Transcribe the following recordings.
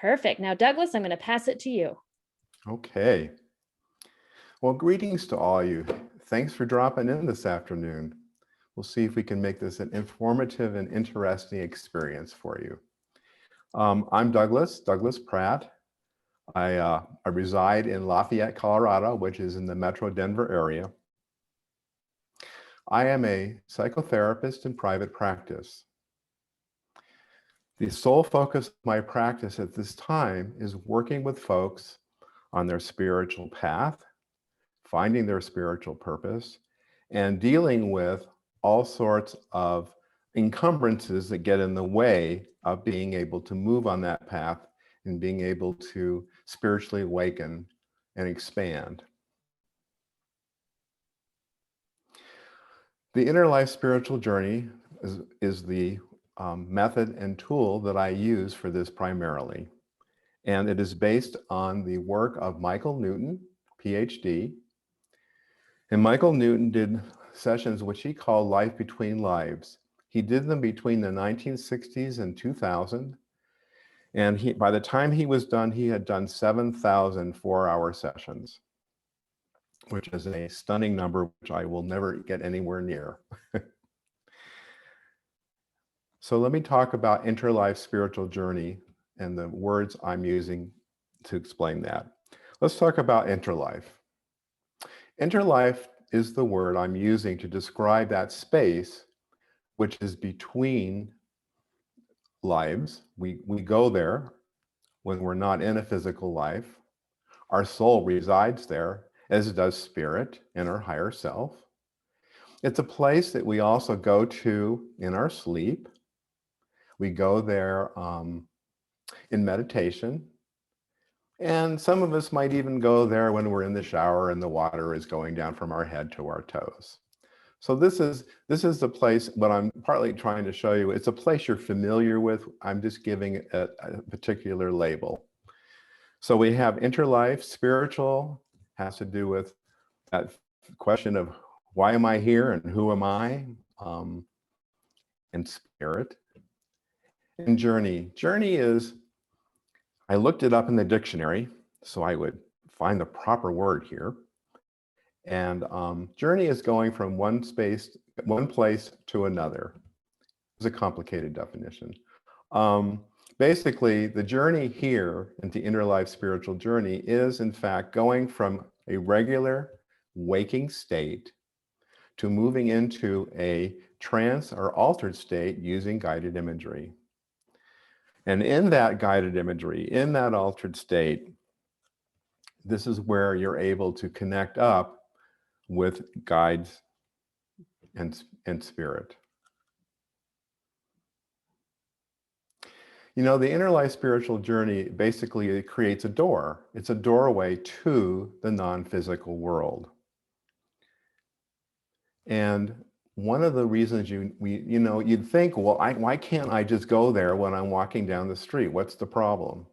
Perfect. Now, Douglas, I'm going to pass it to you. Okay. Well, greetings to all you. Thanks for dropping in this afternoon. We'll see if we can make this an informative and interesting experience for you. I'm Douglas Pratt. I reside in Lafayette, Colorado, which is in the Metro Denver area. I am a psychotherapist in private practice. The sole focus of my practice at this time is working with folks on their spiritual path, finding their spiritual purpose, and dealing with all sorts of encumbrances that get in the way of being able to move on that path and being able to spiritually awaken and expand. The Interlife Spiritual Journey is the method and tool that I use for this primarily. And it is based on the work of Michael Newton, PhD. And Michael Newton did sessions which he called Life Between Lives. He did them between the 1960s and 2000. And by the time he was done, he had done 7,000 4-hour sessions, which is a stunning number, which I will never get anywhere near. So let me talk about Interlife Spiritual Journey and the words I'm using to explain that. Let's talk about interlife. Interlife is the word I'm using to describe that space which is between lives. We go there when we're not in a physical life. Our soul resides there, as does spirit and our higher self. It's a place that we also go to in our sleep. We go there in meditation. And some of us might even go there when we're in the shower and the water is going down from our head to our toes. So this is the place, what I'm partly trying to show you, it's a place you're familiar with. I'm just giving it a particular label. So we have interlife, spiritual, has to do with that question of why am I here and who am I? And spirit. And journey. Journey is, I looked it up in the dictionary so I would find the proper word here. And journey is going from one place to another. It's a complicated definition. Basically, the journey here into Interlife Spiritual Journey is, in fact, going from a regular waking state to moving into a trance or altered state using guided imagery. And in that guided imagery, in that altered state, this is where you're able to connect up with guides and spirit. You know, the Interlife Spiritual Journey basically it creates a door. It's a doorway to the non-physical world. And one of the reasons you'd think, well, why can't I just go there when I'm walking down the street? What's the problem?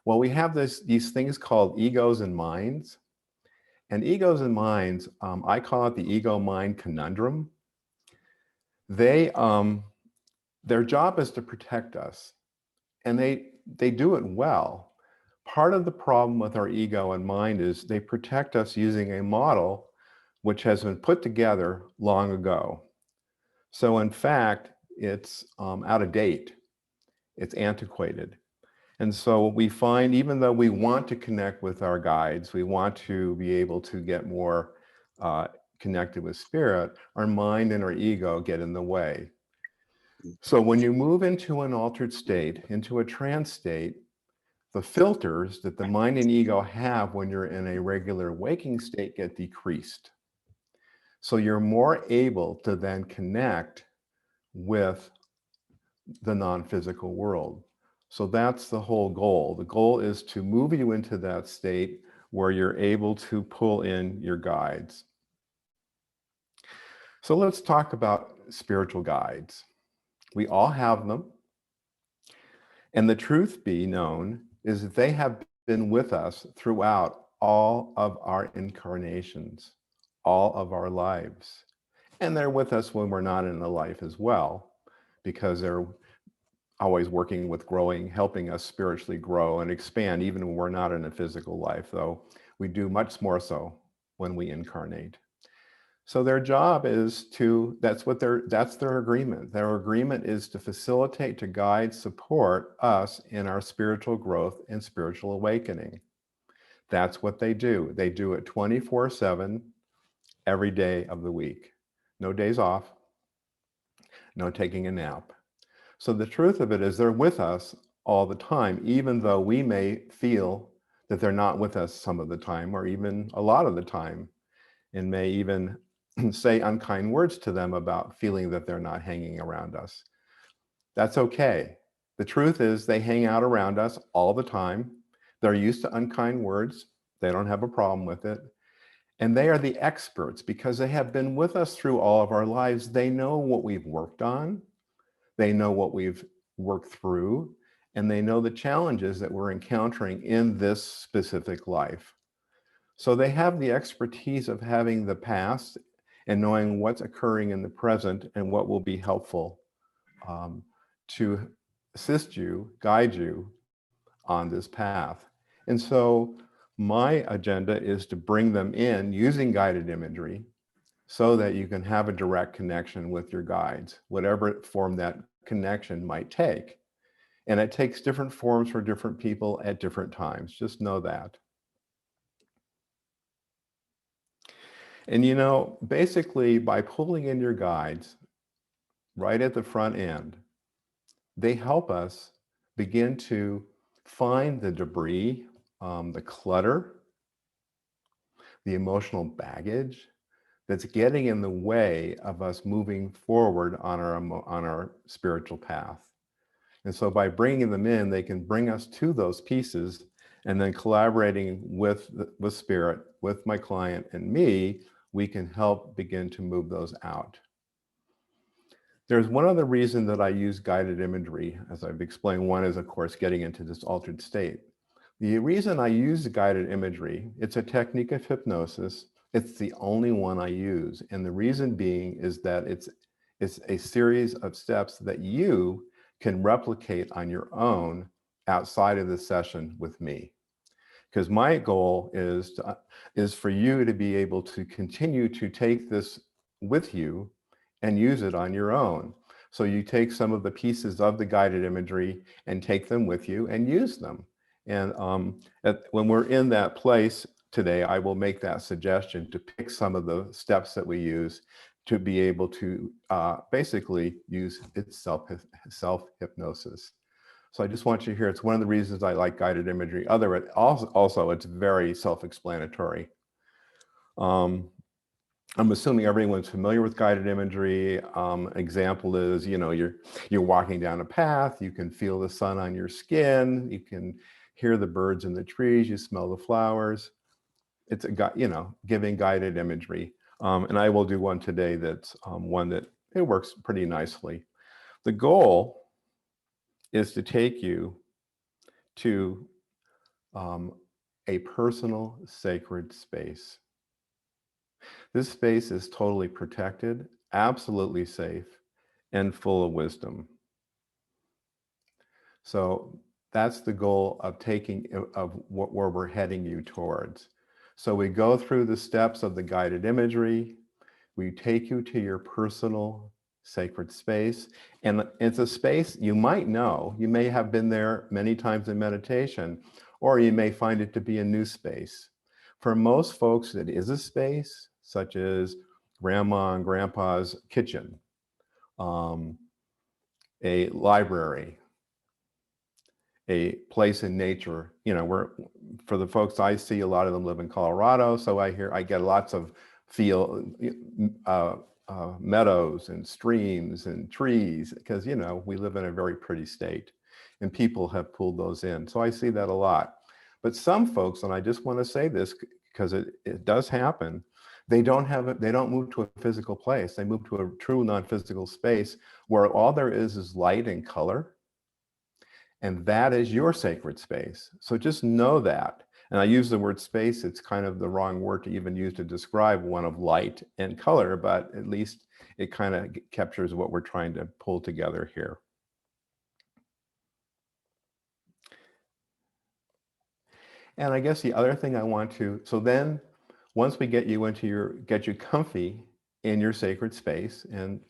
Well, we have these things called egos and minds. And egos and minds, I call it the ego-mind conundrum. Their job is to protect us. And they do it well. Part of the problem with our ego and mind is they protect us using a model which has been put together long ago. So in fact, it's out of date. It's antiquated. And so we find, even though we want to connect with our guides, we want to be able to get more connected with spirit, our mind and our ego get in the way. So when you move into an altered state, into a trance state, the filters that the mind and ego have when you're in a regular waking state get decreased. So you're more able to then connect with the non-physical world. So that's the whole goal. The goal is to move you into that state where you're able to pull in your guides. So let's talk about spiritual guides. We all have them. And the truth be known is that they have been with us throughout all of our incarnations, all of our lives. And they're with us when we're not in the life as well, because they're always working with growing, helping us spiritually grow and expand, even when we're not in a physical life, though we do much more so when we incarnate. So their job is to, that's their agreement. Their agreement is to facilitate, to guide, support us in our spiritual growth and spiritual awakening. That's what they do. They do it 24/7, every day of the week. No days off, no taking a nap. So the truth of it is they're with us all the time, even though we may feel that they're not with us some of the time, or even a lot of the time, and may even say unkind words to them about feeling that they're not hanging around us. That's okay. The truth is they hang out around us all the time. They're used to unkind words. They don't have a problem with it. And they are the experts because they have been with us through all of our lives. They know what we've worked on. They know what we've worked through, and they know the challenges that we're encountering in this specific life. So they have the expertise of having the past and knowing what's occurring in the present and what will be helpful to assist you, guide you on this path. And so my agenda is to bring them in using guided imagery so that you can have a direct connection with your guides, whatever form that connection might take. And it takes different forms for different people at different times. Just know that. And you know, basically by pulling in your guides right at the front end, they help us begin to find the debris, the clutter, the emotional baggage that's getting in the way of us moving forward on our spiritual path. And so by bringing them in, they can bring us to those pieces, and then collaborating with spirit, with my client and me, we can help begin to move those out. There's one other reason that I use guided imagery, as I've explained. One is, of course, getting into this altered state. The reason I use guided imagery, it's a technique of hypnosis. It's the only one I use. And the reason being is that it's a series of steps that you can replicate on your own outside of the session with me. Because my goal is for you to be able to continue to take this with you and use it on your own. So you take some of the pieces of the guided imagery and take them with you and use them. And when we're in that place today, I will make that suggestion to pick some of the steps that we use to be able to basically use its self-hypnosis. So I just want you to hear, it's one of the reasons I like guided imagery. Also, it's very self-explanatory. I'm assuming everyone's familiar with guided imagery. Example is, you know, you're walking down a path, you can feel the sun on your skin, you can hear the birds in the trees, you smell the flowers. It's giving guided imagery. And I will do one today that's one that it works pretty nicely. The goal is to take you to a personal sacred space. This space is totally protected, absolutely safe, and full of wisdom. So that's the goal of where we're heading you towards. So we go through the steps of the guided imagery. We take you to your personal sacred space. And it's a space you might know. You may have been there many times in meditation, or you may find it to be a new space. For most folks, it is a space such as grandma and grandpa's kitchen, a library, a place in nature. You know, for the folks I see, a lot of them live in Colorado, so I get lots of meadows and streams and trees, because, you know, we live in a very pretty state and people have pulled those in. So I see that a lot. But some folks, and I just want to say this because it does happen, they don't move to a physical place. They move to a true non-physical space where all there is light and color. And that is your sacred space. So just know that. And I use the word space, it's kind of the wrong word to even use to describe one of light and color, but at least it kind of captures what we're trying to pull together here. And I guess the other thing I want to, so then once we get you comfy in your sacred space and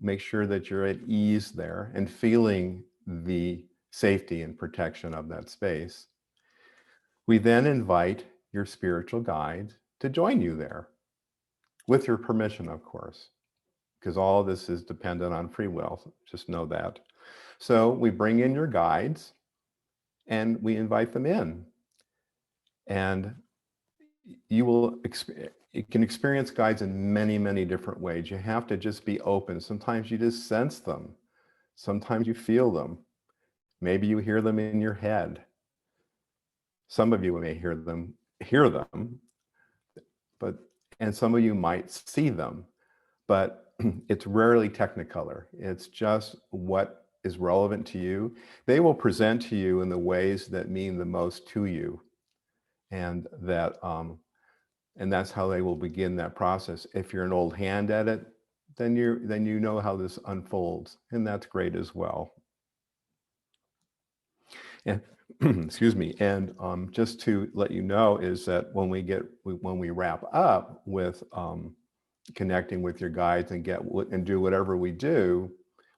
make sure that you're at ease there and feeling the safety and protection of that space, we then invite your spiritual guide to join you there with your permission, of course, because all of this is dependent on free will. Just know that. So we bring in your guides and we invite them in. And you can experience guides in many, many different ways. You have to just be open. Sometimes you just sense them. Sometimes you feel them. Maybe you hear them in your head. Some of you may hear them, and some of you might see them, but it's rarely technicolor. It's just what is relevant to you. They will present to you in the ways that mean the most to you, and that's how they will begin that process. If you're an old hand at it, then you know how this unfolds, and that's great as well. And excuse me. And just to let you know is that when we wrap up with connecting with your guides and do whatever we do,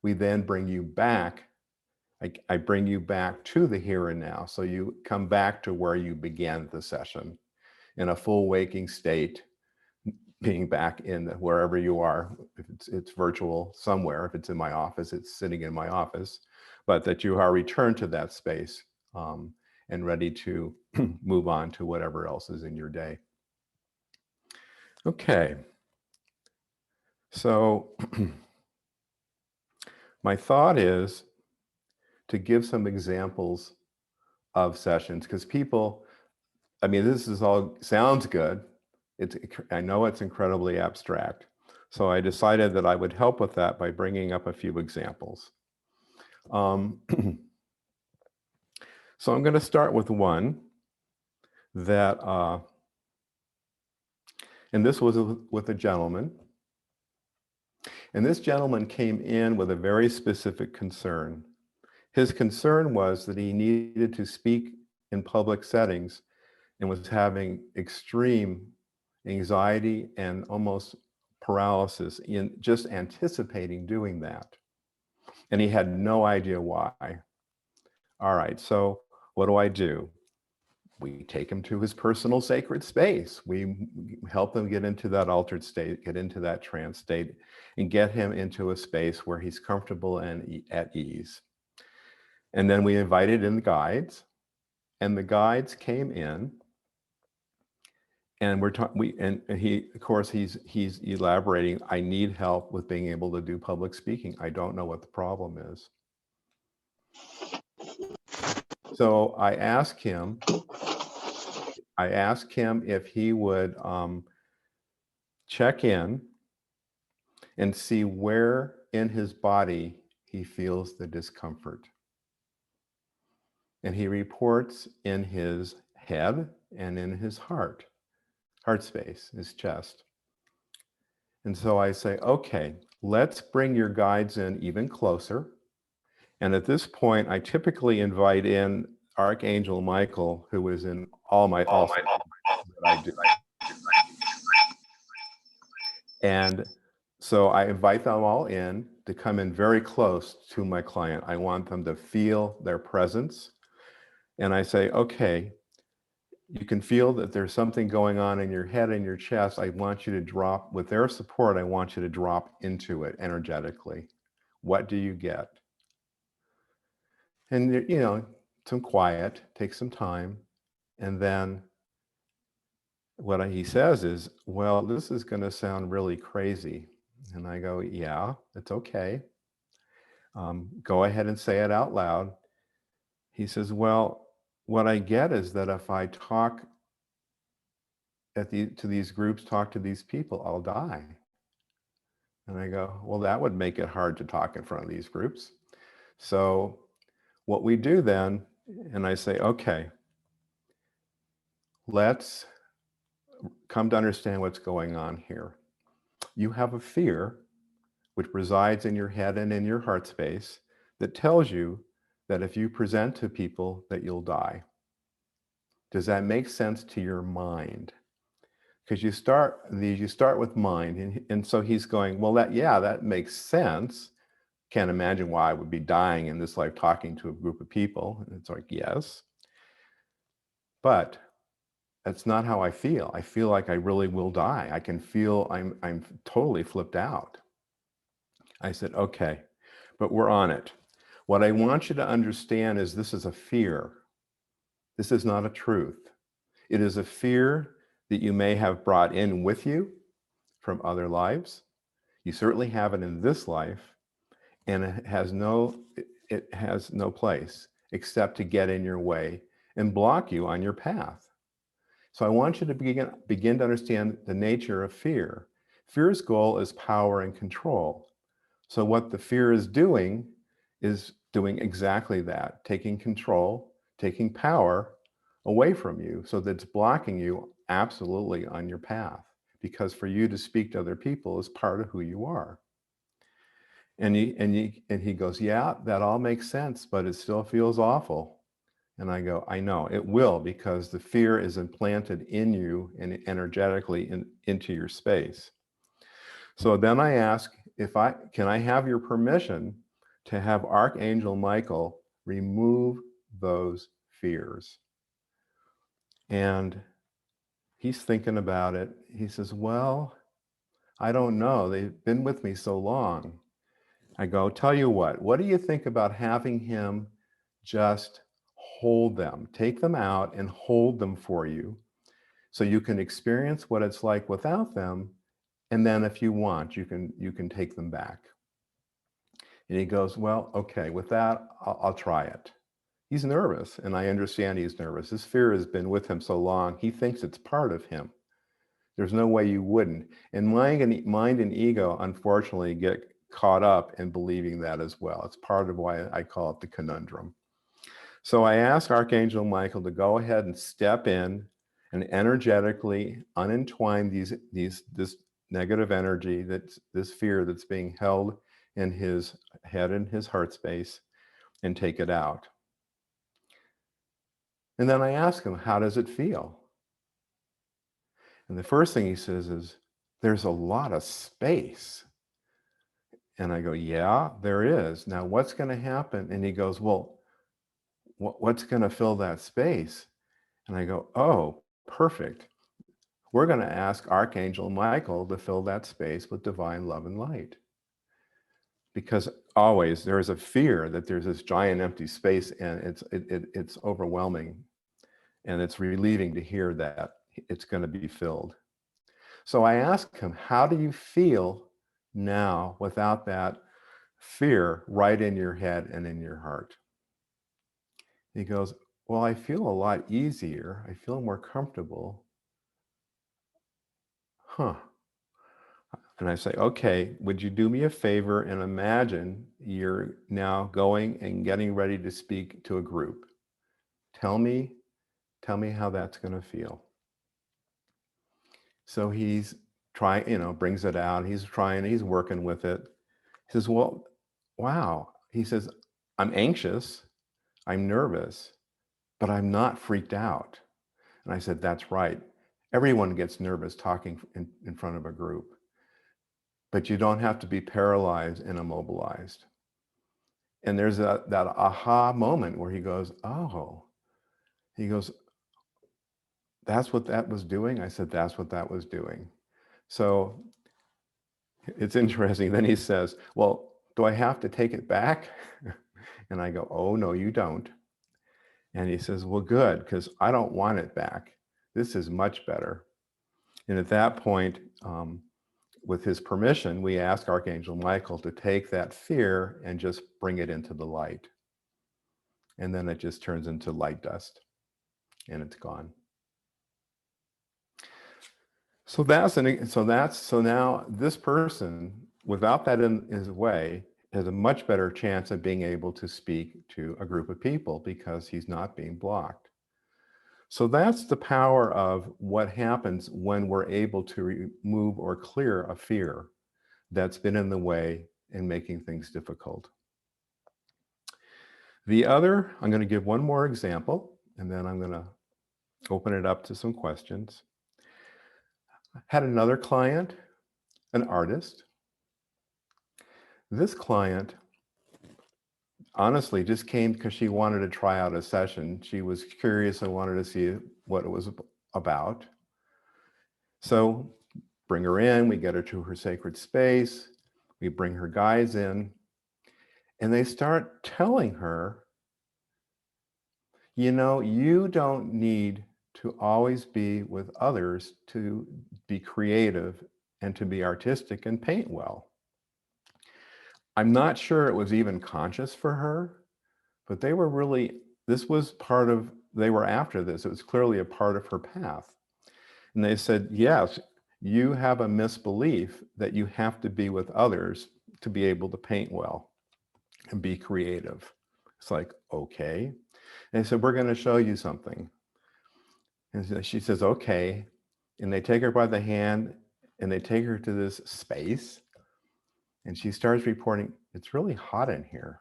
we then bring you back. I bring you back to the here and now. So you come back to where you began the session in a full waking state, being back in wherever you are. If it's virtual somewhere, if it's in my office, it's sitting in my office, but that you are returned to that space and ready to move on to whatever else is in your day. Okay. So my thought is to give some examples of sessions, because people, I mean, this is all sounds good. I know it's incredibly abstract. So I decided that I would help with that by bringing up a few examples. So I'm going to start with one that, and this was with a gentleman. And this gentleman came in with a very specific concern. His concern was that he needed to speak in public settings and was having extreme anxiety and almost paralysis in just anticipating doing that. And he had no idea why. All right, so what do? We take him to his personal sacred space. We help him get into that altered state, get into that trance state, and get him into a space where he's comfortable and at ease. And then we invited in the guides, and the guides came in, and he, of course, he's elaborating. I need help with being able to do public speaking. I don't know what the problem is. So I asked him if he would check in and see where in his body he feels the discomfort. And he reports in his head and in his heart space, his chest. And so I say, okay, let's bring your guides in even closer. And at this point, I typically invite in Archangel Michael, who is in all my that I do. And so I invite them all in to come in very close to my client. I want them to feel their presence. And I say, okay, you can feel that there's something going on in your head and your chest. I want you to drop, with their support, I want you to drop into it energetically. What do you get? And, some quiet, take some time. And then what he says is, well, this is going to sound really crazy. And I go, yeah, it's okay. Go ahead and say it out loud. He says, well, what I get is that if I talk to these groups, talk to these people, I'll die. And I go, well, that would make it hard to talk in front of these groups. So what we do then, and I say, okay, let's come to understand what's going on here. You have a fear which resides in your head and in your heart space that tells you that if you present to people that you'll die. Does that make sense to your mind? Because you start with mind, and so he's going, well, that makes sense. Can't imagine why I would be dying in this life talking to a group of people. And it's like, yes, but that's not how I feel. I feel like I really will die. I can feel I'm totally flipped out. I said, okay, but we're on it. What I want you to understand is this is a fear. This is not a truth. It is a fear that you may have brought in with you from other lives. You certainly have it in this life, and it has no place except to get in your way and block you on your path. So I want you to begin to understand the nature of fear. Fear's goal is power and control. So what the fear is doing exactly that, taking control, taking power away from you so that it's blocking you absolutely on your path. Because for you to speak to other people is part of who you are. And he goes, yeah, that all makes sense, but it still feels awful. And I go, I know it will, because the fear is implanted in you and energetically into your space. So then I ask, can I have your permission to have Archangel Michael remove those fears? And he's thinking about it. He says, well, I don't know. They've been with me so long. I go, tell you what do you think about having him just hold them, take them out and hold them for you so you can experience what it's like without them. And then if you want, you can take them back. And he goes, well, okay, with that, I'll try it. He's nervous, and I understand he's nervous. His fear has been with him so long, he thinks it's part of him. There's no way you wouldn't. And mind and ego, unfortunately, get caught up in believing that as well. It's part of why I call it the conundrum. So I ask Archangel Michael to go ahead and step in and energetically unentwine this negative energy, this fear that's being held in his head and his heart space, and take it out. And then I ask him, how does it feel? And the first thing he says is, there's a lot of space. And I go, yeah, there is. Now what's going to happen? And he goes, well, what's going to fill that space? And I go, oh, perfect. We're going to ask Archangel Michael to fill that space with divine love and light. Because always there is a fear that there's this giant empty space, and it's overwhelming. And it's relieving to hear that it's going to be filled. So I asked him, how do you feel now without that fear right in your head and in your heart? He goes, well, I feel a lot easier. I feel more comfortable. Huh. And I say, okay, would you do me a favor and imagine you're now going and getting ready to speak to a group. Tell me how that's going to feel. So he's trying, brings it out. He's trying, he's working with it. He says, well, wow. He says, I'm anxious, I'm nervous, but I'm not freaked out. And I said, that's right. Everyone gets nervous talking in front of a group, but you don't have to be paralyzed and immobilized. And there's that aha moment where he goes, oh, he goes, that's what that was doing? I said, that's what that was doing. So it's interesting. Then he says, well, do I have to take it back? And I go, oh, no, you don't. And he says, well, good, because I don't want it back. This is much better. And at that point, with his permission, we ask Archangel Michael to take that fear and just bring it into the light. And then it just turns into light dust and it's gone. So now this person, without that in his way, has a much better chance of being able to speak to a group of people because he's not being blocked. So that's the power of what happens when we're able to remove or clear a fear that's been in the way and making things difficult. The other, I'm going to give one more example, and then I'm going to open it up to some questions. Had another client, an artist. This client honestly just came because she wanted to try out a session. She was curious and wanted to see what it was about. So bring her in, we get her to her sacred space, we bring her guides in, and they start telling her, you know, you don't need to always be with others to be creative and to be artistic and paint well. I'm not sure it was even conscious for her, but they were really, this was part of, they were after this. It was clearly a part of her path. And they said, yes, you have a misbelief that you have to be with others to be able to paint well and be creative. It's like, okay. And they said, we're going to show you something. And she says, okay. And they take her by the hand and they take her to this space. And she starts reporting, it's really hot in here.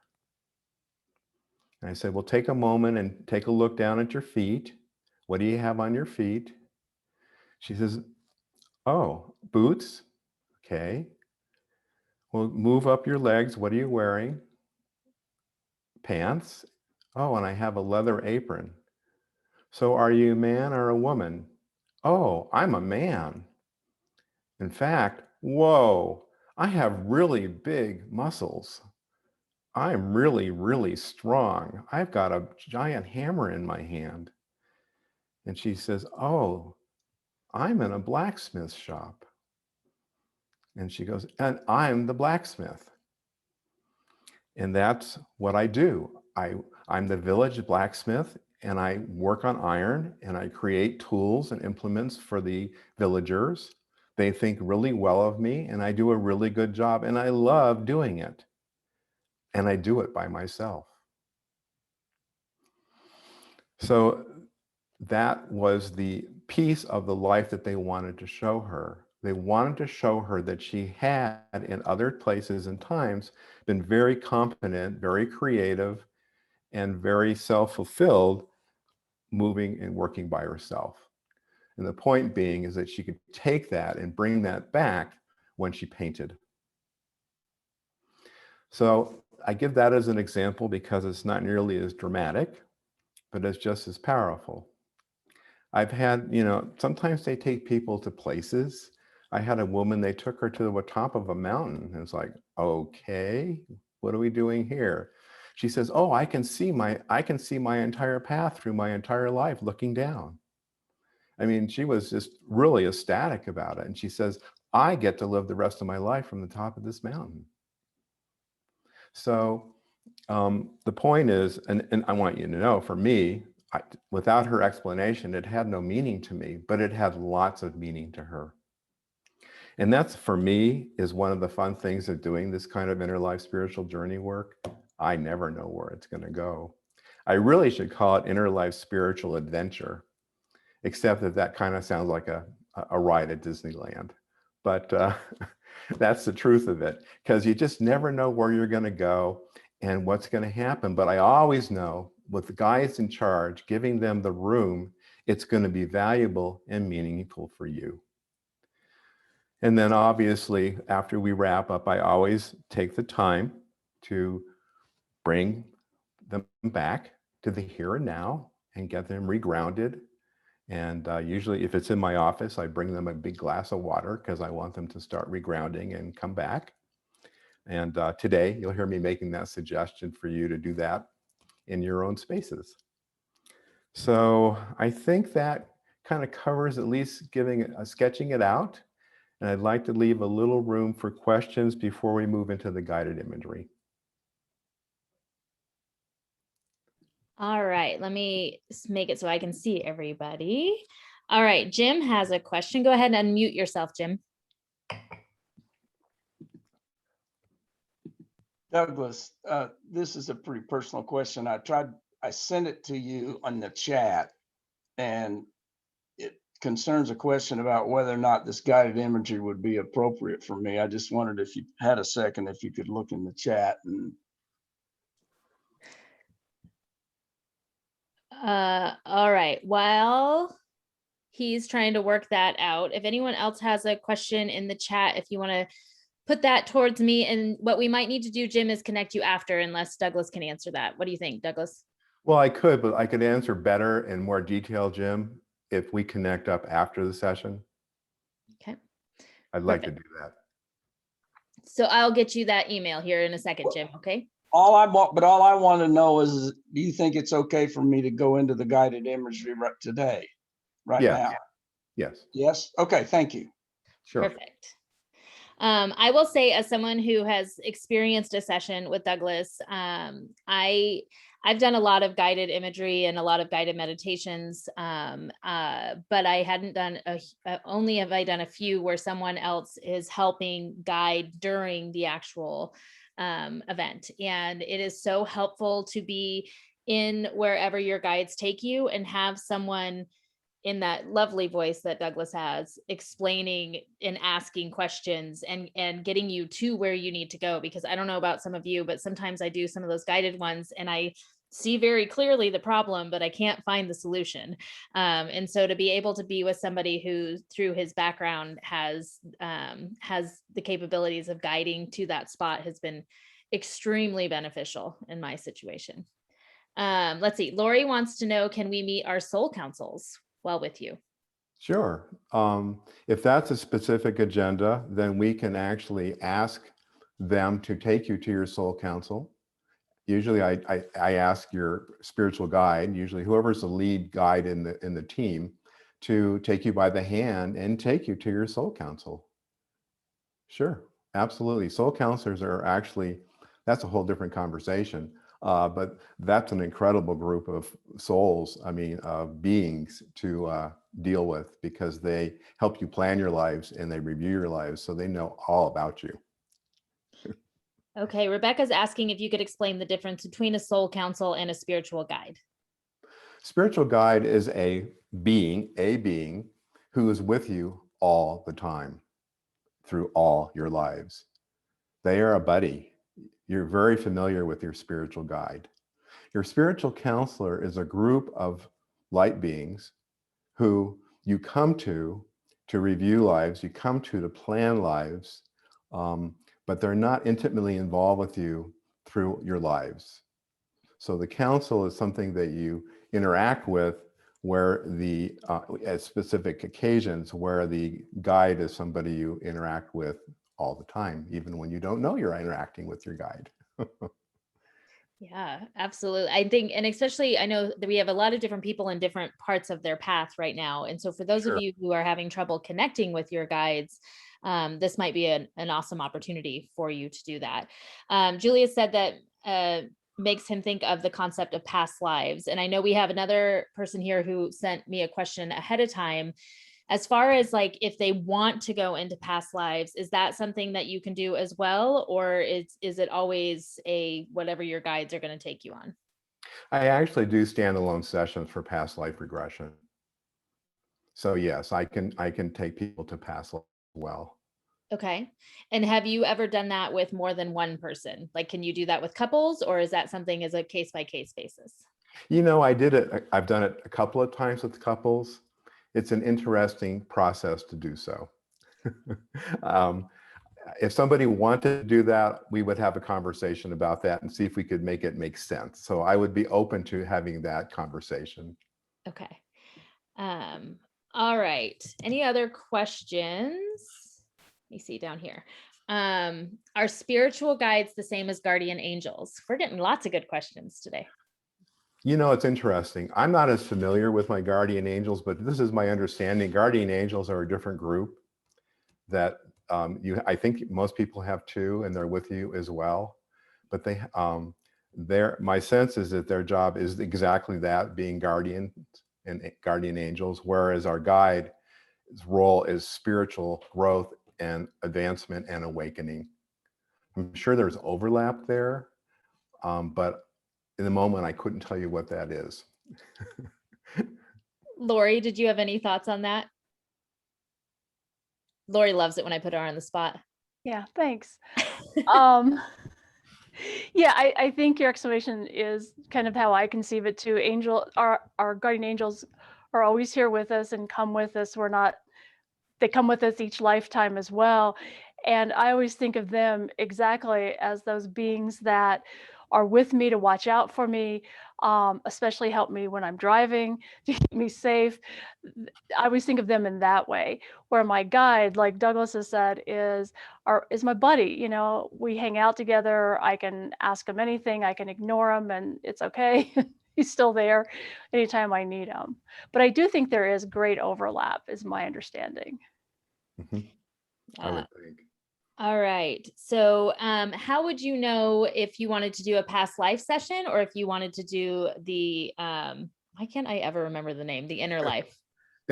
And I said, well, take a moment and take a look down at your feet. What do you have on your feet? She says, oh, boots. Okay. Well, move up your legs. What are you wearing? Pants. Oh, and I have a leather apron. So are you a man or a woman? Oh, I'm a man. In fact, whoa, I have really big muscles. I'm really, really strong. I've got a giant hammer in my hand. And she says, oh, I'm in a blacksmith shop. And she goes, and I'm the blacksmith. And that's what I do. I'm the village blacksmith, and I work on iron, and I create tools and implements for the villagers. They think really well of me, and I do a really good job, and I love doing it. And I do it by myself. So that was the piece of the life that they wanted to show her. They wanted to show her that she had, in other places and times, been very competent, very creative, and very self-fulfilled, moving and working by herself. And the point being is that she could take that and bring that back when she painted. So I give that as an example because it's not nearly as dramatic, but it's just as powerful. I've had, you know, sometimes they take people to places. I had a woman, they took her to the top of a mountain. And it's like, okay, what are we doing here? She says, oh, I can see my entire path through my entire life looking down. I mean, she was just really ecstatic about it. And she says, I get to live the rest of my life from the top of this mountain. So the point is, and I want you to know, for me, without her explanation, it had no meaning to me, but it had lots of meaning to her. And that's, for me, is one of the fun things of doing this kind of inner life spiritual journey work. I never know where it's going to go. I really should call it inner life spiritual adventure, except that that kind of sounds like a ride at Disneyland. But that's the truth of it, because you just never know where you're going to go and what's going to happen. But I always know, with the guys in charge, giving them the room, it's going to be valuable and meaningful for you. And then obviously, after we wrap up, I always take the time to bring them back to the here and now and get them regrounded. And usually if it's in my office, I bring them a big glass of water because I want them to start regrounding and come back. And today you'll hear me making that suggestion for you to do that in your own spaces. So I think that kind of covers at least sketching it out. And I'd like to leave a little room for questions before we move into the guided imagery. All right, let me make it so I can see everybody. All right, Jim has a question. Go ahead and unmute yourself, Jim. Douglas, this is a pretty personal question. I sent it to you on the chat, and it concerns a question about whether or not this guided imagery would be appropriate for me. I just wondered if you had a second, if you could look in the chat. And All right. While he's trying to work that out, if anyone else has a question in the chat, if you want to put that towards me, and what we might need to do, Jim, is connect you after, unless Douglas can answer that. What do you think, Douglas? Well, I could, but I could answer better in more detail, Jim, if we connect up after the session. Okay. I'd like to Perfect. do that. So I'll get you that email here in a second, Jim. Okay. All I want to know is, do you think it's okay for me to go into the guided imagery right Yeah. now? Yes. Yes. Okay. Thank you. Sure. Perfect. I will say, as someone who has experienced a session with Douglas, I've done a lot of guided imagery and a lot of guided meditations, but I hadn't done only have I done a few where someone else is helping guide during the actual event. And it is so helpful to be in wherever your guides take you and have someone in that lovely voice that Douglas has, explaining and asking questions and getting you to where you need to go. Because I don't know about some of you, but sometimes I do some of those guided ones and I see very clearly the problem, but I can't find the solution. And so to be able to be with somebody who, through his background, has the capabilities of guiding to that spot has been extremely beneficial in my situation. Let's see. Lori wants to know, can we meet our soul councils while with you? Sure. If that's a specific agenda, then we can actually ask them to take you to your soul council. Usually I ask your spiritual guide, usually whoever's the lead guide in the team, to take you by the hand and take you to your soul council. Sure, absolutely. Soul counselors are actually, that's a whole different conversation. But that's an incredible group of souls, beings to deal with, because they help you plan your lives and they review your lives, so they know all about you. Okay, Rebecca's asking if you could explain the difference between a soul council and a spiritual guide. Spiritual guide is a being who is with you all the time through all your lives. They are a buddy. You're very familiar with your spiritual guide. Your spiritual counselor is a group of light beings who you come to review lives, you come to plan lives, but they're not intimately involved with you through your lives. So the council is something that you interact with where at specific occasions, where the guide is somebody you interact with all the time, even when you don't know you're interacting with your guide. Yeah, absolutely. I think, and especially, I know that we have a lot of different people in different parts of their path right now. And so for those of you who are having trouble connecting with your guides, this might be an awesome opportunity for you to do that. Julia said that makes him think of the concept of past lives. And I know we have another person here who sent me a question ahead of time. As far as like, if they want to go into past lives, is that something that you can do as well? Or is it always whatever your guides are going to take you on? I actually do standalone sessions for past life regression. So yes, I can take people to past life as well. Okay. And have you ever done that with more than one person? Like, can you do that with couples, or is that something as a case by case basis? I did it. I've done it a couple of times with couples. It's an interesting process to do so. If somebody wanted to do that, we would have a conversation about that and see if we could make it make sense. So I would be open to having that conversation. Okay. All right. Any other questions? Let me see down here. Are spiritual guides the same as guardian angels? We're getting lots of good questions today. It's interesting. I'm not as familiar with my guardian angels, but this is my understanding. Guardian angels are a different group that I think most people have too, and they're with you as well. But my sense is that their job is exactly that, being guardians and guardian angels, whereas our guide's role is spiritual growth and advancement and awakening. I'm sure there's overlap there, but in the moment, I couldn't tell you what that is. Lori, did you have any thoughts on that? Lori loves it when I put her on the spot. Yeah, thanks. Yeah, I think your explanation is kind of how I conceive it too. Our guardian angels are always here with us and come with us. They come with us each lifetime as well. And I always think of them exactly as those beings that are with me to watch out for me, especially help me when I'm driving to keep me safe. I always think of them in that way. Where my guide, like Douglas has said, is my buddy. You know, we hang out together. I can ask him anything. I can ignore him, and it's okay. He's still there anytime I need him. But I do think there is great overlap, is my understanding. Mhm. I Uh, would think. all right. So how would you know if you wanted to do a past life session or if you wanted to do the, why can't I ever remember the name? The Inner Life.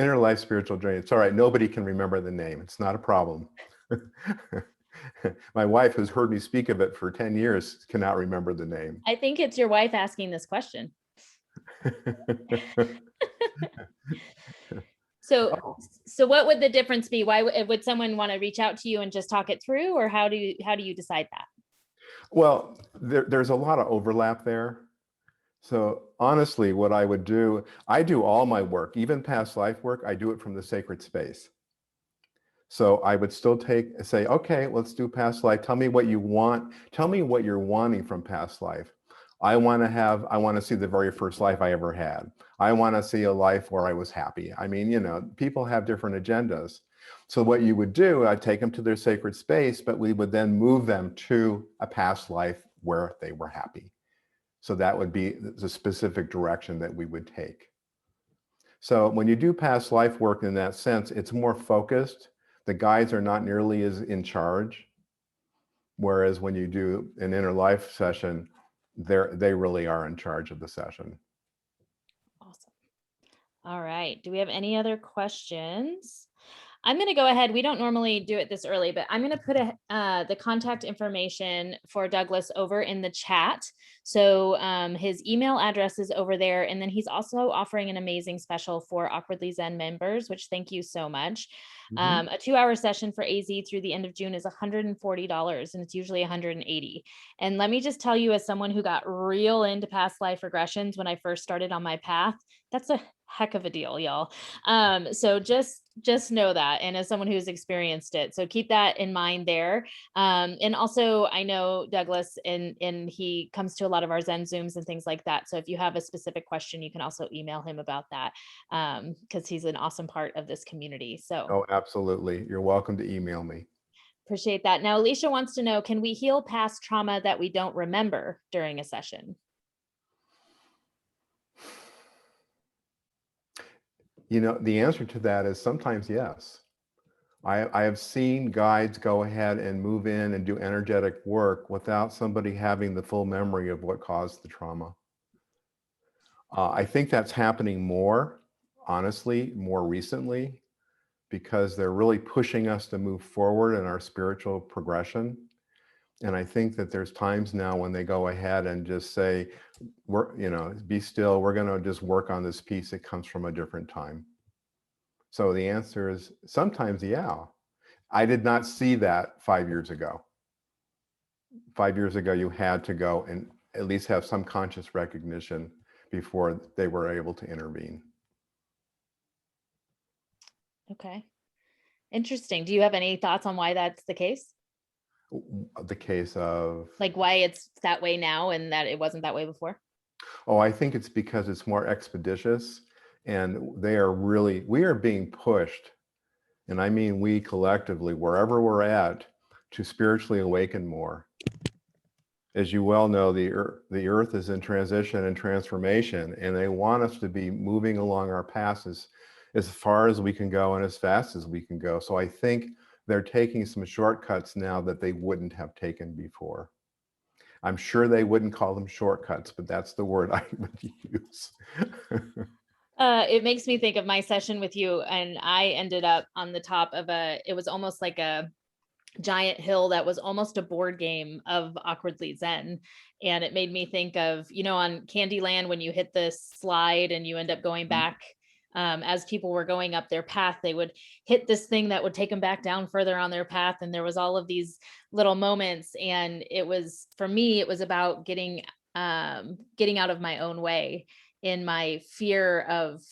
Interlife Spiritual Journey. It's all right. Nobody can remember the name. It's not a problem. My wife, who's heard me speak of it for 10 years, cannot remember the name. I think it's your wife asking this question. So, Oh, so what would the difference be? Why would someone want to reach out to you and just talk it through, or how do you decide that? well, there's a lot of overlap there. So honestly, what I would do, I do all my work, even past life work, I do it from the sacred space. So I would still say, okay, let's do past life. Tell me what you want. Tell me what you're wanting from past life. I want to see the very first life I ever had. I want to see a life where I was happy. I mean, people have different agendas. So what you would do, I'd take them to their sacred space, but we would then move them to a past life where they were happy. So that would be the specific direction that we would take. So when you do past life work in that sense, it's more focused. The guides are not nearly as in charge. Whereas when you do an inner life session, they really are in charge of the session. Awesome. All right. Do we have any other questions? I'm going to go ahead. We don't normally do it this early, but I'm going to put the contact information for Douglas over in the chat. So his email address is over there. And then he's also offering an amazing special for Awkwardly Zen members, which thank you so much. Mhm. A 2-hour session for AZ through the end of June is $140, and it's usually $180. And let me just tell you, as someone who got real into past life regressions when I first started on my path, that's a heck of a deal, y'all. So just know that. And as someone who's experienced it, so keep that in mind there. And also I know Douglas and he comes to a lot of our Zen Zooms and things like that. So if you have a specific question, you can also email him about that. Because he's an awesome part of this community. So Oh, absolutely. You're welcome to email me. appreciate that. Now, Alicia wants to know, can we heal past trauma that we don't remember during a session? The answer to that is sometimes yes. I have seen guides go ahead and move in and do energetic work without somebody having the full memory of what caused the trauma. I think that's happening more, honestly, more recently, because they're really pushing us to move forward in our spiritual progression. And I think that there's times now when they go ahead and just say, be still, we're going to just work on this piece that comes from a different time. So the answer is sometimes, yeah. I did not see that 5 years ago. 5 years ago, you had to go and at least have some conscious recognition before they were able to intervene. Okay. Interesting. Do you have any thoughts on why that's the case? The case of? Like why it's that way now and that it wasn't that way before? Oh, I think it's because it's more expeditious and we are being pushed, and I mean we collectively, wherever we're at, to spiritually awaken more. As you well know, the earth is in transition and transformation, and they want us to be moving along our paths as far as we can go and as fast as we can go. So I think they're taking some shortcuts now that they wouldn't have taken before. I'm sure they wouldn't call them shortcuts, but that's the word I would use. It makes me think of my session with you, and I ended up on the top of it was almost like a giant hill that was almost a board game of Awkwardly Zen. And it made me think of, on Candyland, when you hit this slide and you end up going back as people were going up their path, they would hit this thing that would take them back down further on their path. And there was all of these little moments. And it was, for me, it was about getting out of my own way in my fear of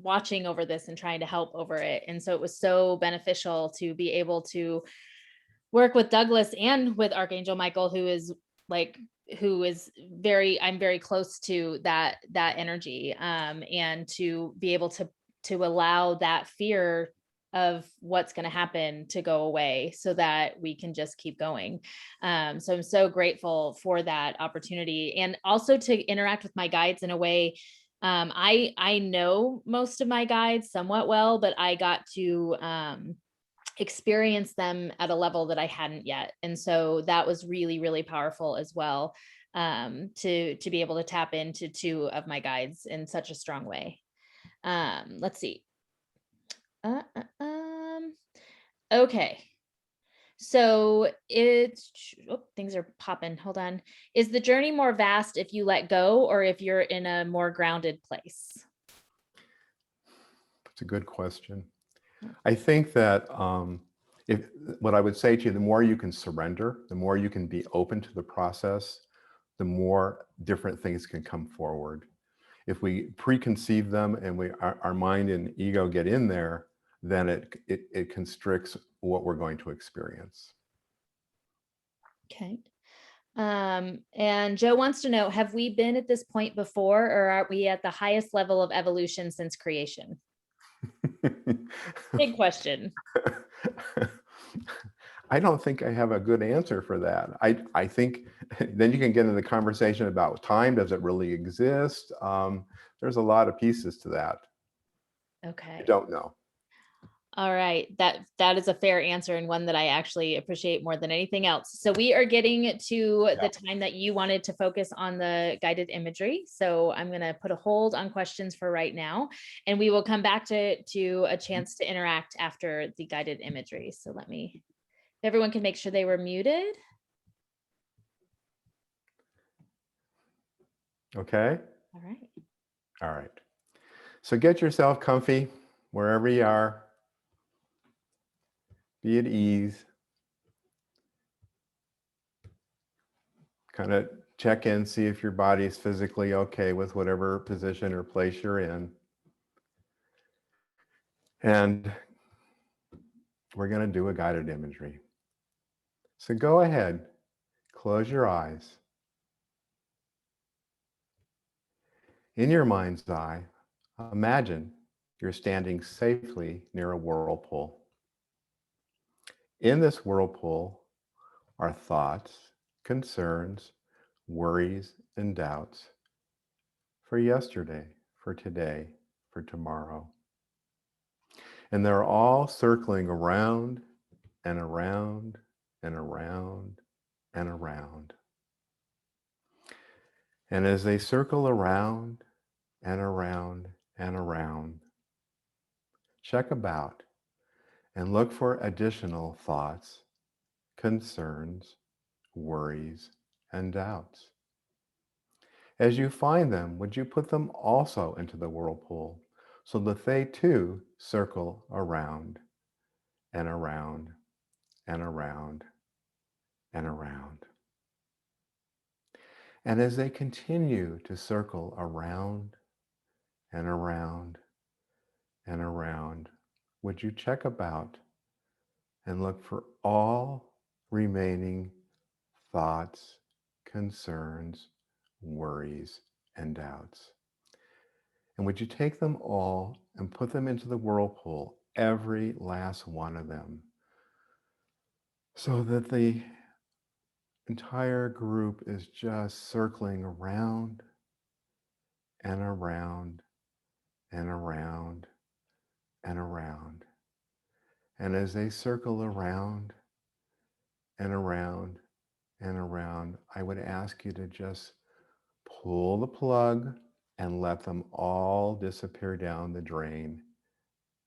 watching over this and trying to help over it. And so it was so beneficial to be able to work with Douglas and with Archangel Michael, who is I'm very close to that energy, and to be able to allow that fear of what's going to happen to go away so that we can just keep going. So I'm so grateful for that opportunity, and also to interact with my guides in a way. I know most of my guides somewhat well, but I got to experience them at a level that I hadn't yet. And so that was really, really powerful as well, to be able to tap into two of my guides in such a strong way. Let's see. Okay. So things are popping. Hold on. Is the journey more vast if you let go, or if you're in a more grounded place? That's a good question. I think that what I would say to you, the more you can surrender, the more you can be open to the process, the more different things can come forward. If we preconceive them and our mind and ego get in there, then it constricts what we're going to experience. Okay. And Joe wants to know, have we been at this point before, or are we at the highest level of evolution since creation? Big question. I don't think I have a good answer for that. I think then you can get into the conversation about time. Does it really exist? There's a lot of pieces to that. Okay. I don't know. All right. That is a fair answer, and one that I actually appreciate more than anything else. So we are getting to the time that you wanted to focus on the guided imagery. So I'm going to put a hold on questions for right now, and we will come back to a chance to interact after the guided imagery. So if everyone can make sure they were muted. Okay. All right. All right. So get yourself comfy wherever you are. Be at ease. Kind of check in, see if your body is physically okay with whatever position or place you're in. And we're going to do a guided imagery. So go ahead, close your eyes. In your mind's eye, imagine you're standing safely near a whirlpool. In this whirlpool are thoughts, concerns, worries, and doubts for yesterday, for today, for tomorrow. And they're all circling around and around and around and around. And as they circle around and around and around, check about and look for additional thoughts, concerns, worries, and doubts. As you find them, would you put them also into the whirlpool so that they too circle around and around and around and around? And as they continue to circle around and around and around, would you check about and look for all remaining thoughts, concerns, worries, and doubts? And would you take them all and put them into the whirlpool, every last one of them, so that the entire group is just circling around and around and around and around. And as they circle around and around and around, I would ask you to just pull the plug and let them all disappear down the drain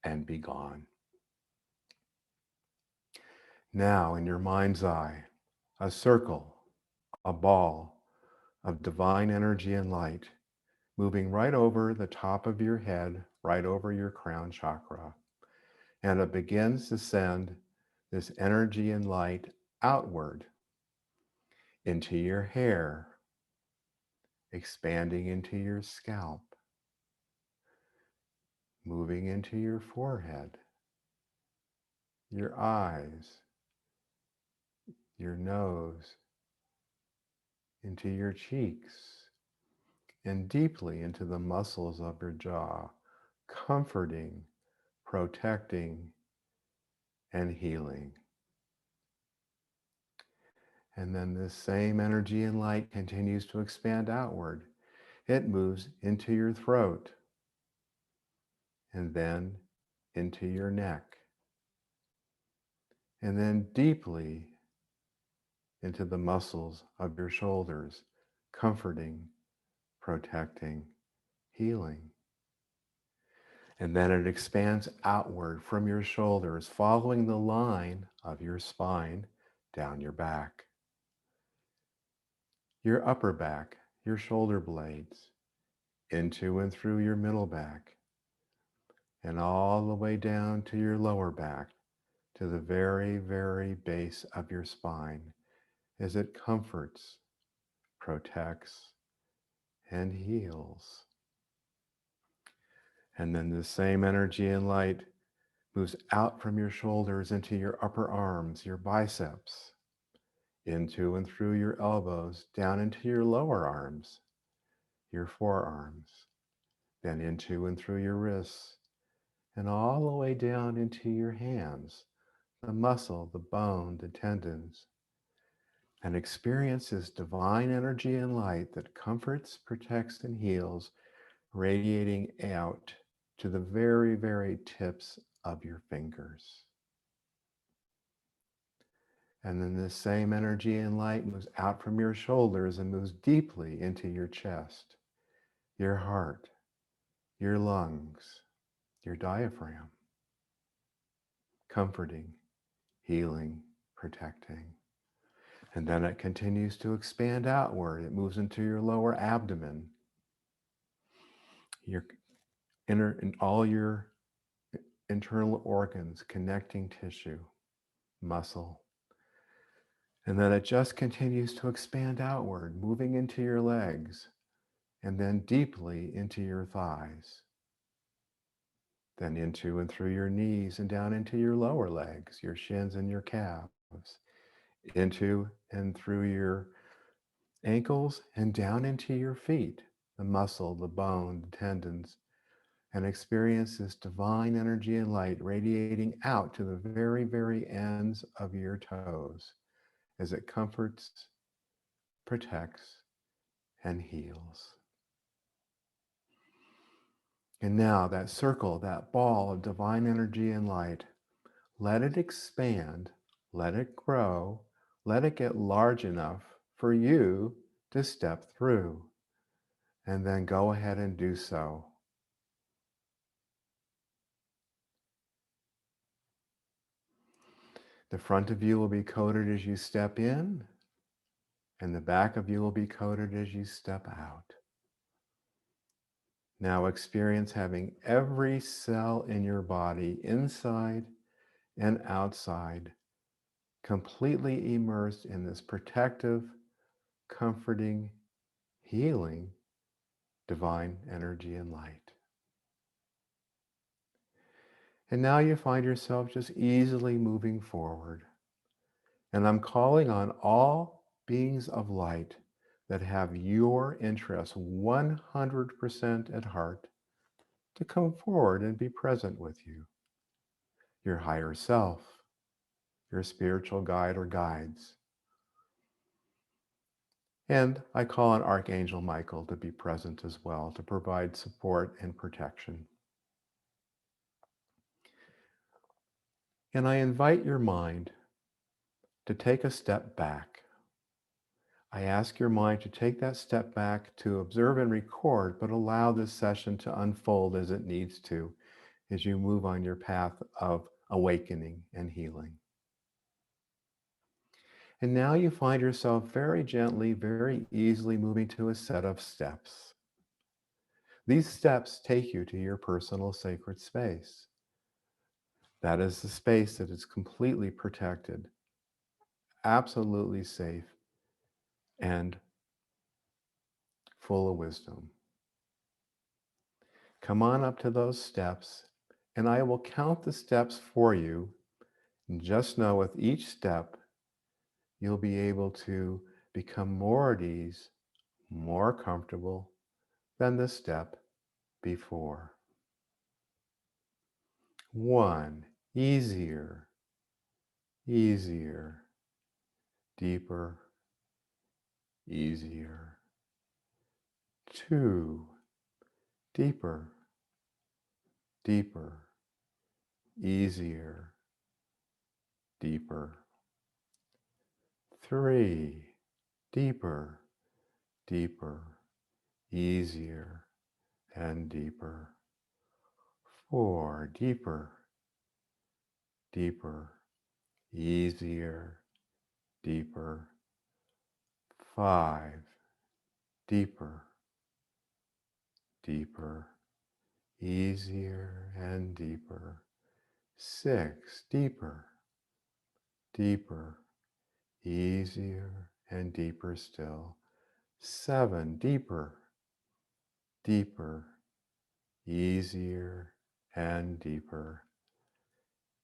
and be gone. Now, in your mind's eye, a circle, a ball of divine energy and light moving right over the top of your head, right over your crown chakra. And it begins to send this energy and light outward into your hair, expanding into your scalp, moving into your forehead, your eyes, your nose, into your cheeks, and deeply into the muscles of your jaw, comforting, protecting, and healing. And then this same energy and light continues to expand outward. It moves into your throat and then into your neck, and then deeply into the muscles of your shoulders, comforting, protecting, healing. And then it expands outward from your shoulders, following the line of your spine down your back, your upper back, your shoulder blades, into and through your middle back, and all the way down to your lower back, to the very, very base of your spine, as it comforts, protects, and heals. And then the same energy and light moves out from your shoulders into your upper arms, your biceps, into and through your elbows, down into your lower arms, your forearms, then into and through your wrists, and all the way down into your hands, the muscle, the bone, the tendons, and experience this divine energy and light that comforts, protects, and heals, radiating out to the very, very tips of your fingers. And then this same energy and light moves out from your shoulders and moves deeply into your chest, your heart, your lungs, your diaphragm, comforting, healing, protecting. And then it continues to expand outward. It moves into your lower abdomen, your inner, and all your internal organs, connecting tissue, muscle. And then it just continues to expand outward, moving into your legs, and then deeply into your thighs, then into and through your knees and down into your lower legs, your shins and your calves, into and through your ankles and down into your feet, the muscle, the bone, the tendons, and experience this divine energy and light radiating out to the very, very ends of your toes as it comforts, protects, and heals. And now that circle, that ball of divine energy and light, let it expand, let it grow, let it get large enough for you to step through. And then go ahead and do so. The front of you will be coated as you step in, and the back of you will be coated as you step out. Now experience having every cell in your body, inside and outside, completely immersed in this protective, comforting, healing, divine energy and light. And now you find yourself just easily moving forward. And I'm calling on all beings of light that have your interests 100% at heart to come forward and be present with you. Your higher self, your spiritual guide or guides. And I call on Archangel Michael to be present as well to provide support and protection. And I invite your mind to take a step back. I ask your mind to take that step back to observe and record, but allow this session to unfold as it needs to as you move on your path of awakening and healing. And now you find yourself very gently, very easily moving to a set of steps. These steps take you to your personal sacred space. That is the space that is completely protected, absolutely safe, and full of wisdom. Come on up to those steps, and I will count the steps for you. And just know with each step, you'll be able to become more at ease, more comfortable than the step before. 1, easier, easier, deeper, easier. 2, deeper, deeper, easier, deeper. 3, deeper, deeper, easier, and deeper. 4, deeper, deeper, easier, deeper. 5, deeper, deeper, easier, and deeper. 6, deeper, deeper, easier, and deeper still. 7, deeper, deeper, easier, and deeper.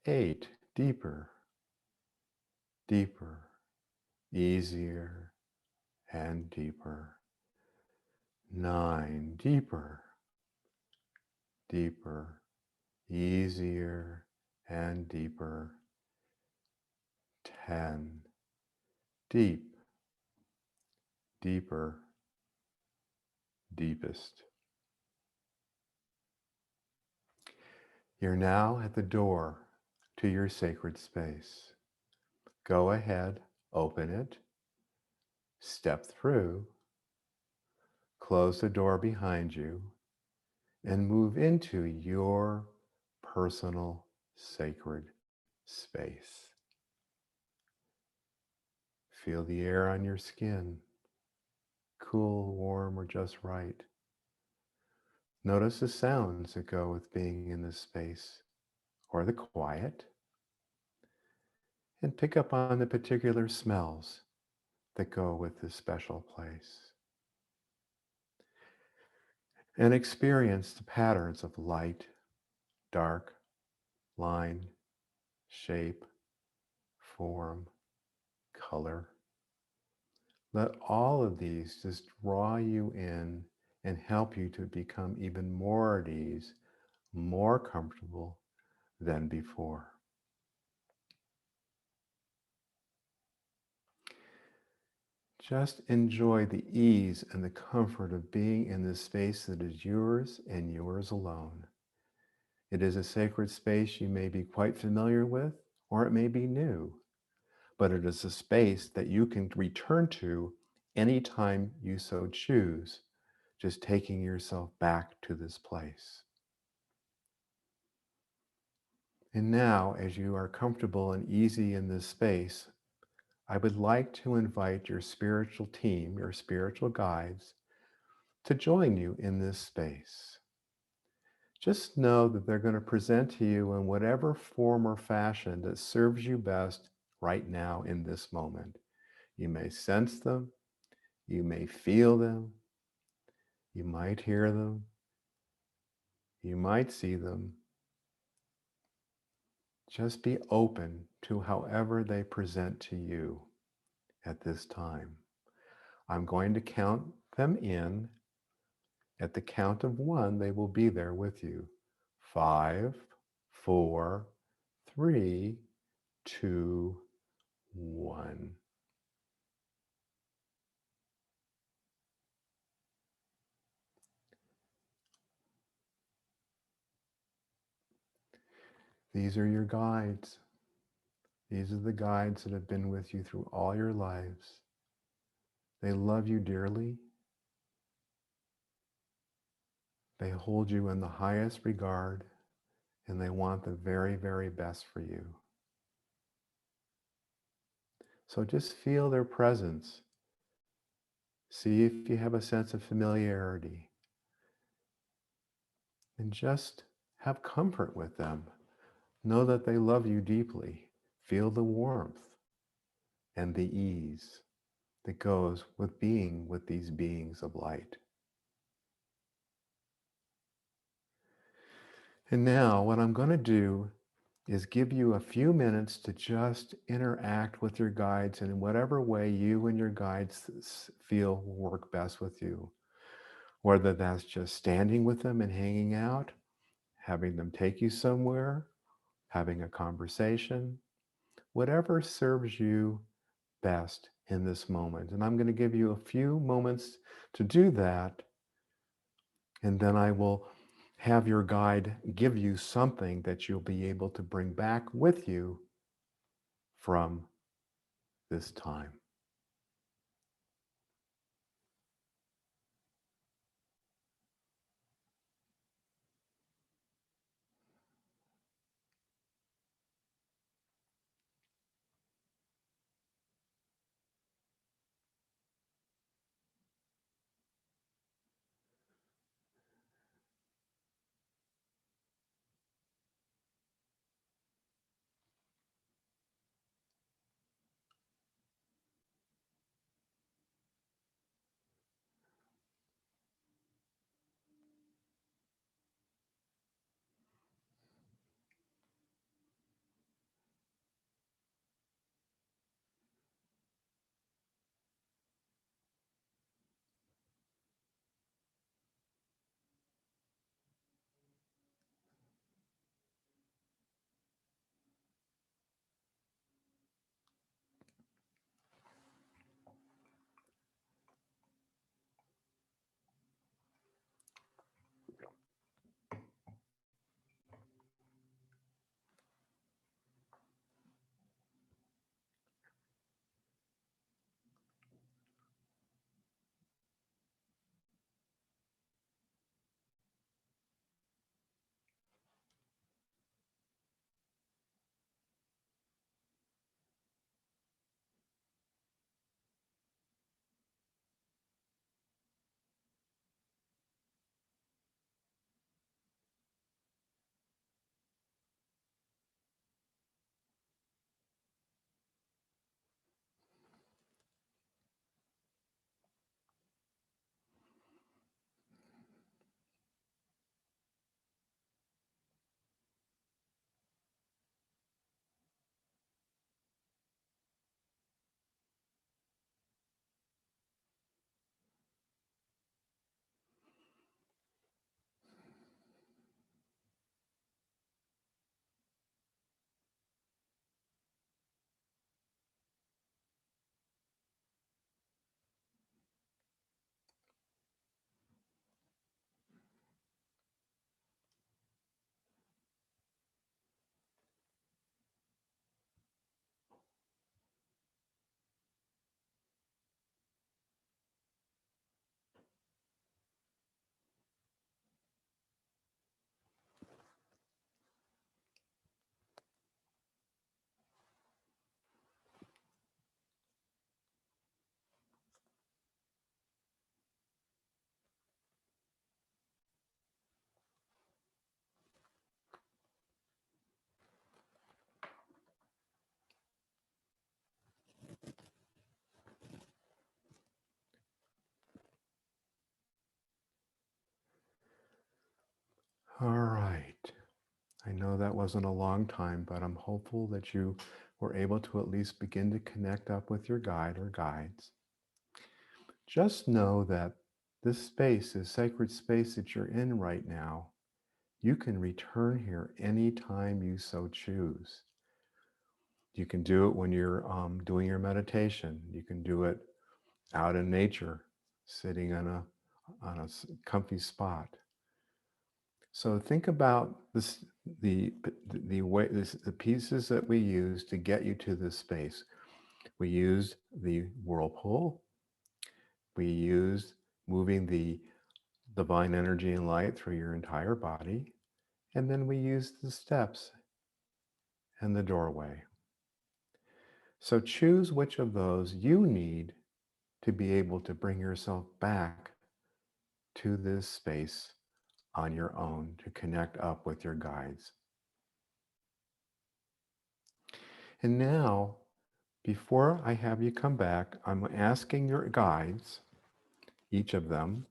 8, deeper, deeper, easier, and deeper. 9, deeper, deeper, easier, and deeper. 10, deep, deeper, deepest. You're now at the door to your sacred space. Go ahead, open it, step through, close the door behind you, and move into your personal sacred space. Feel the air on your skin, cool, warm, or just right. Notice the sounds that go with being in this space, or the quiet, and pick up on the particular smells that go with this special place. And experience the patterns of light, dark, line, shape, form, color. Let all of these just draw you in and help you to become even more at ease, more comfortable than before. Just enjoy the ease and the comfort of being in this space that is yours and yours alone. It is a sacred space you may be quite familiar with, or it may be new, but it is a space that you can return to anytime you so choose, just taking yourself back to this place. And now, as you are comfortable and easy in this space, I would like to invite your spiritual team, your spiritual guides, to join you in this space. Just know that they're going to present to you in whatever form or fashion that serves you best right now in this moment. You may sense them, you may feel them, you might hear them, you might see them. Just be open to however they present to you at this time. I'm going to count them in. At the count of 1, they will be there with you. 5, 4, 3, 2, 1. These are your guides. These are the guides that have been with you through all your lives. They love you dearly. They hold you in the highest regard, and they want the very, very best for you. So just feel their presence. See if you have a sense of familiarity. and just have comfort with them. Know that they love you deeply. Feel the warmth and the ease that goes with being with these beings of light. And now what I'm going to do is give you a few minutes to just interact with your guides in whatever way you and your guides feel will work best with you. Whether that's just standing with them and hanging out, having them take you somewhere, having a conversation, whatever serves you best in this moment. And I'm going to give you a few moments to do that. And then I will have your guide give you something that you'll be able to bring back with you from this time. All right. I know that wasn't a long time, but I'm hopeful that you were able to at least begin to connect up with your guide or guides. Just know that this space is sacred space that you're in right now. You can return here anytime you so choose. You can do it when you're doing your meditation. You can do it out in nature, sitting on a comfy spot. So think about this, the pieces that we use to get you to this space. We used the whirlpool. We used moving the divine energy and light through your entire body. And then we used the steps and the doorway. So choose which of those you need to be able to bring yourself back to this space on your own to connect up with your guides. And now, before I have you come back, I'm asking your guides, each of them,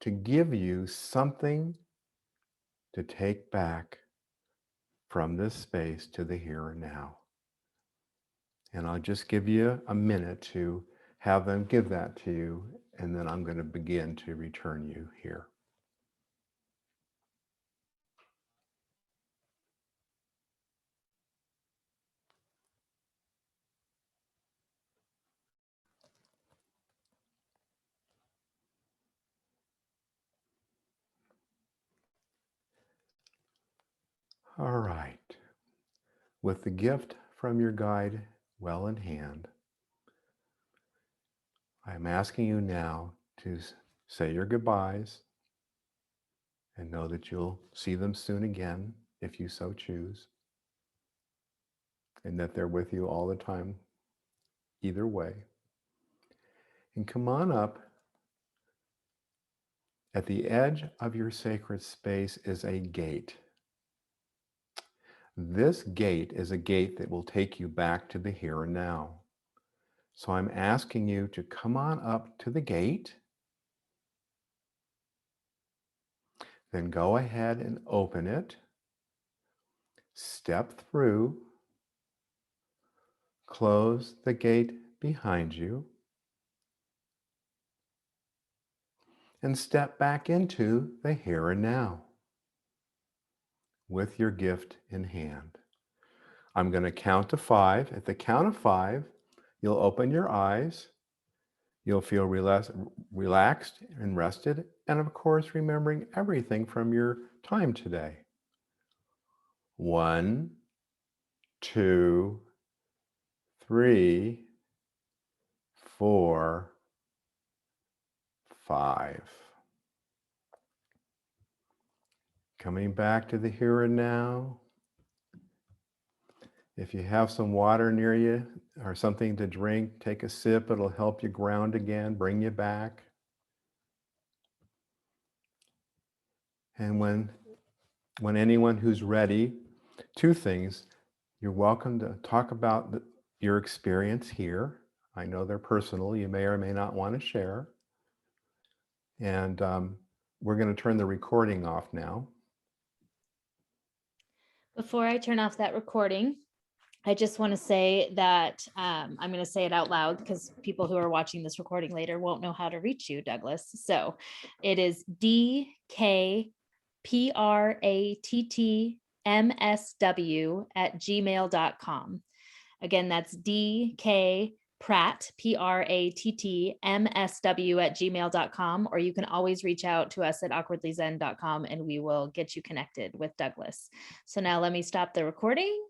to give you something to take back from this space to the here and now. And I'll just give you a minute to have them give that to you, and then I'm going to begin to return you here. All right. With the gift from your guide well in hand, I'm asking you now to say your goodbyes and know that you'll see them soon again if you so choose, and that they're with you all the time, either way. And come on up. At the edge of your sacred space is a gate. This gate is a gate that will take you back to the here and now. So I'm asking you to come on up to the gate, then go ahead and open it, step through, close the gate behind you, and step back into the here and now with your gift in hand. I'm going to count to 5. At the count of 5, you'll open your eyes. You'll feel relaxed and rested, and of course, remembering everything from your time today. 1, 2, 3, 4, 5. Coming back to the here and now. If you have some water near you or something to drink, take a sip. It'll help you ground again, bring you back. And when anyone who's ready, 2 things. You're welcome to talk about your experience here. I know they're personal. You may or may not want to share. And we're going to turn the recording off now. Before I turn off that recording, I just want to say that I'm going to say it out loud because people who are watching this recording later won't know how to reach you, Douglas. So it is dkprattmsw@gmail.com. Again, that's dkprattmsw@gmail.com, or you can always reach out to us at awkwardlyzen.com and we will get you connected with Douglas. So now let me stop the recording